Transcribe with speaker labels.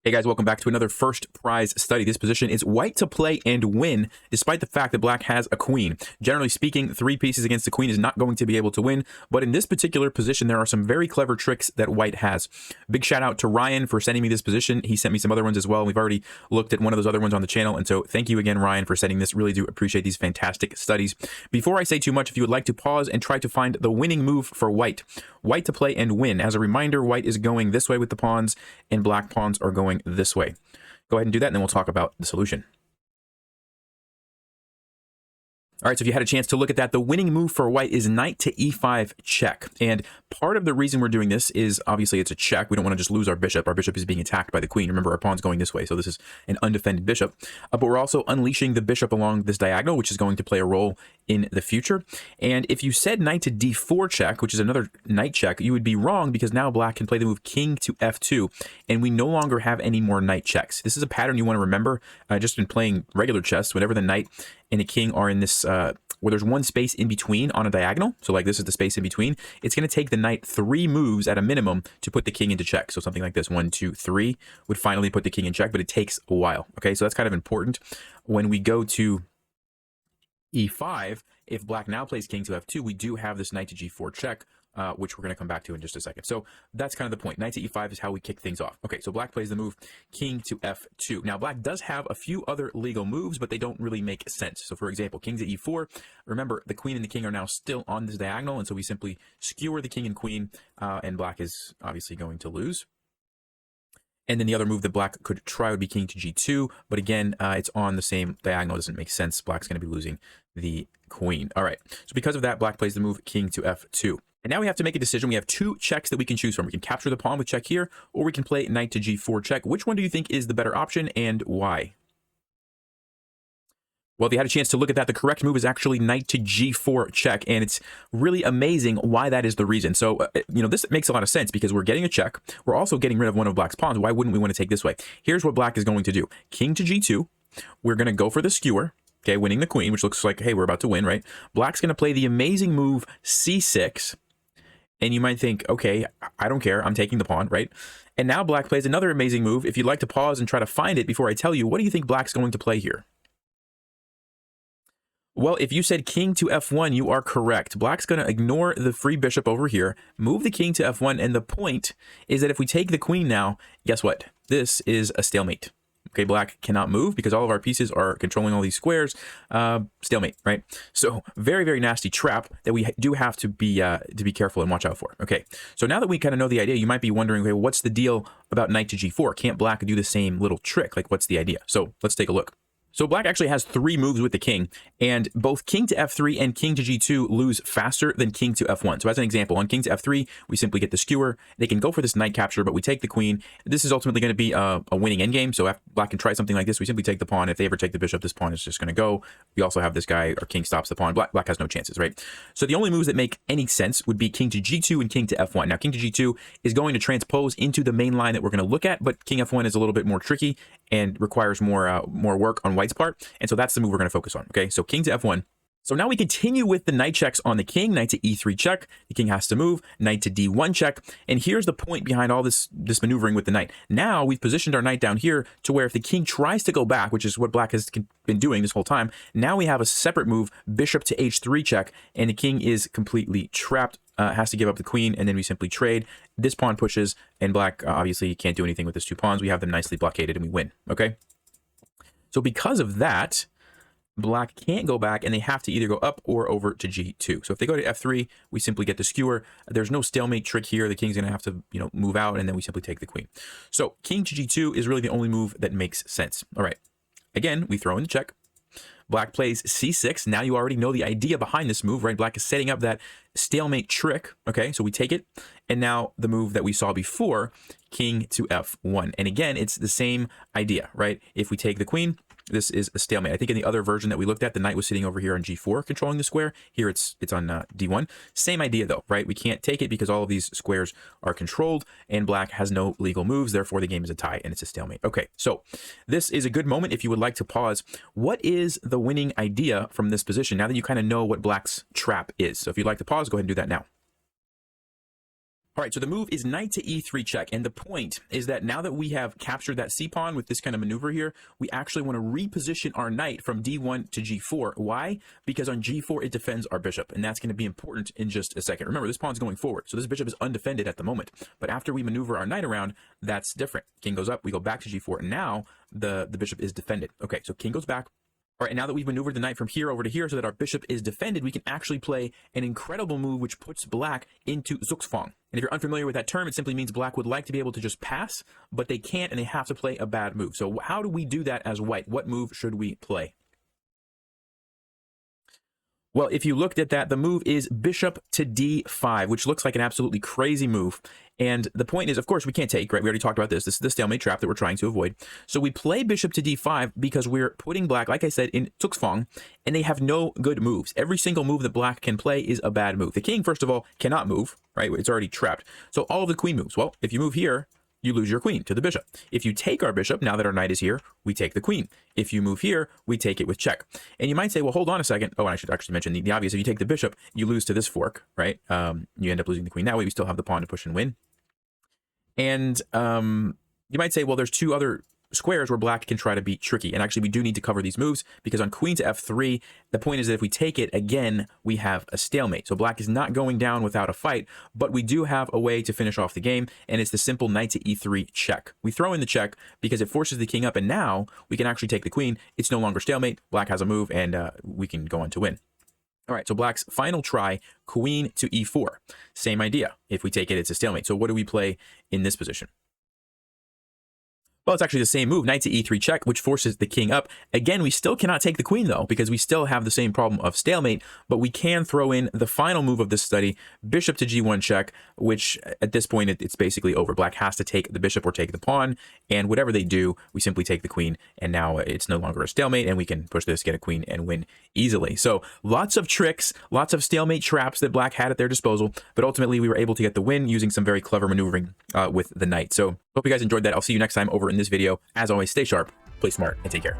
Speaker 1: Hey guys, welcome back to another first prize study. This position is white to play and win, despite the fact that black has a queen. Generally speaking, 3 pieces against the queen is not going to be able to win, but in this particular position, there are some very clever tricks that white has. Big shout out to Ryan for sending me this position. He sent me some other ones as well. We've already looked at one of those other ones on the channel, and so thank you again, Ryan, for sending this. Really do appreciate these fantastic studies. Before I say too much, if you would like to pause and try to find the winning move for white to play and win. As a reminder, white is going this way with the pawns, and black pawns are going this way. Go ahead and do that, and then we'll talk about the solution. All right, so if you had a chance to look at that, the winning move for white is knight to e5 check. And part of the reason we're doing this is obviously it's a check. We don't want to just lose our bishop. Our bishop is being attacked by the queen. Remember, our pawn's going this way, so this is an undefended bishop. But we're also unleashing the bishop along this diagonal, which is going to play a role in the future. And if you said knight to d4 check, which is another knight check, you would be wrong because now black can play the move king to f2, and we no longer have any more knight checks. This is a pattern you want to remember just in playing regular chess. Whenever the knight and the king are in this, where there's one space in between on a diagonal, so like this is the space in between, it's going to take the knight 3 moves at a minimum to put the king into check. So something like this, 1, 2, 3, would finally put the king in check, but it takes a while. Okay, so that's kind of important. When we go to e5, if black now plays king to f2, we do have this knight to g4 check, which we're going to come back to in just a second. So that's kind of the point. Knight to e5 is how we kick things off. Okay, so black plays the move king to f2. Now, black does have a few other legal moves, but they don't really make sense. So, for example, king to e4. Remember, the queen and the king are now still on this diagonal, and so we simply skewer the king and queen, and black is obviously going to lose. And then the other move that black could try would be king to g2. But again, it's on the same diagonal. It doesn't make sense. Black's going to be losing the queen. All right. So because of that, black plays the move king to f2. And now we have to make a decision. We have 2 checks that we can choose from. We can capture the pawn with check here, or we can play knight to g4 check. Which one do you think is the better option, and why? Well, if you had a chance to look at that, the correct move is actually knight to g4 check, and it's really amazing why that is the reason. So, this makes a lot of sense because we're getting a check. We're also getting rid of one of black's pawns. Why wouldn't we want to take this way? Here's what black is going to do. King to g2. We're going to go for the skewer, okay, winning the queen, which looks like, hey, we're about to win, right? Black's going to play the amazing move c6. And you might think, okay, I don't care. I'm taking the pawn, right? And now black plays another amazing move. If you'd like to pause and try to find it before I tell you, what do you think black's going to play here? Well, if you said king to f1, you are correct. Black's going to ignore the free bishop over here, move the king to f1, and the point is that if we take the queen now, guess what? This is a stalemate. Okay, black cannot move because all of our pieces are controlling all these squares. Stalemate, right? So very, very nasty trap that we do have to be careful and watch out for. Okay, so now that we kind of know the idea, you might be wondering, okay, what's the deal about knight to g4? Can't black do the same little trick? Like, what's the idea? So let's take a look. So black actually has 3 moves with the king, and both king to f3 and king to g2 lose faster than king to f1. So as an example, on king to f3, we simply get the skewer. They can go for this knight capture, but we take the queen. This is ultimately going to be a winning endgame, so if black can try something like this, we simply take the pawn. If they ever take the bishop, this pawn is just going to go. We also have this guy, our king stops the pawn. Black has no chances, right? So the only moves that make any sense would be king to g2 and king to f1. Now, king to g2 is going to transpose into the main line that we're going to look at, but king f1 is a little bit more tricky and requires more work on white's part. And so that's the move we're going to focus on. Okay, so king to f1. So now we continue with the knight checks on the king. Knight to e3 check. The king has to move. Knight to d1 check. And here's the point behind all this maneuvering with the knight. Now we've positioned our knight down here to where if the king tries to go back, which is what black has been doing this whole time, now we have a separate move, bishop to h3 check, and the king is completely trapped. Has to give up the queen, and then we simply trade. This pawn pushes, and black obviously can't do anything with his 2 pawns. We have them nicely blockaded, and we win. Okay. So because of that, black can't go back, and they have to either go up or over to g2. So if they go to f3, we simply get the skewer. There's no stalemate trick here. The king's going to have to, move out, and then we simply take the queen. So king to g2 is really the only move that makes sense. All right. Again, we throw in the check. Black plays c6. Now you already know the idea behind this move, right? Black is setting up that stalemate trick. Okay, so we take it. And now the move that we saw before, king to f1. And again, it's the same idea, right? If we take the queen, this is a stalemate. I think in the other version that we looked at, the knight was sitting over here on g4 controlling the square. Here it's on d1. Same idea though, right? We can't take it because all of these squares are controlled and black has no legal moves. Therefore, the game is a tie and it's a stalemate. Okay, so this is a good moment if you would like to pause. What is the winning idea from this position now that you kind of know what black's trap is? So if you'd like to pause, go ahead and do that now. All right, so the move is knight to e3 check, and the point is that now that we have captured that c-pawn with this kind of maneuver here, we actually want to reposition our knight from d1 to g4. Why? Because on g4 it defends our bishop, and that's going to be important in just a second. Remember, this pawn's going forward, so this bishop is undefended at the moment. But after we maneuver our knight around, that's different. King goes up, we go back to g4, and now the bishop is defended. Okay, so king goes back. All right, and now that we've maneuvered the knight from here over to here so that our bishop is defended, we can actually play an incredible move which puts black into Zugzwang. And if you're unfamiliar with that term, it simply means black would like to be able to just pass, but they can't and they have to play a bad move. So how do we do that as white? What move should we play? Well, if you looked at that, the move is bishop to d5, which looks like an absolutely crazy move. And the point is, of course, we can't take, right? We already talked about this. This is the stalemate trap that we're trying to avoid. So we play bishop to d5 because we're putting black, like I said, in Zugzwang, and they have no good moves. Every single move that black can play is a bad move. The king, first of all, cannot move, right? It's already trapped. So all of the queen moves. Well, if you move here, you lose your queen to the bishop. If you take our bishop, now that our knight is here, we take the queen. If you move here, we take it with check. And you might say, well, hold on a second. Oh, and I should actually mention the obvious. If you take the bishop, you lose to this fork, right? You end up losing the queen. That way we still have the pawn to push and win. And you might say, well, there's two other squares where black can try to be tricky. And actually, we do need to cover these moves because on queen to f3, the point is that if we take it again, we have a stalemate. So black is not going down without a fight, but we do have a way to finish off the game, and it's the simple knight to e3 check. We throw in the check because it forces the king up, and now we can actually take the queen. It's no longer stalemate. Black has a move, and we can go on to win. All right, so black's final try, queen to e4. Same idea. If we take it, it's a stalemate. So what do we play in this position? Well, it's actually the same move, knight to e3 check, which forces the king up. Again, we still cannot take the queen, though, because we still have the same problem of stalemate, but we can throw in the final move of this study, bishop to g1 check, which at this point, it's basically over. Black has to take the bishop or take the pawn, and whatever they do, we simply take the queen, and now it's no longer a stalemate, and we can push this, get a queen, and win easily. So lots of tricks, lots of stalemate traps that black had at their disposal, but ultimately we were able to get the win using some very clever maneuvering with the knight. So hope you guys enjoyed that. I'll see you next time over in this video. As always, stay sharp, play smart, and take care.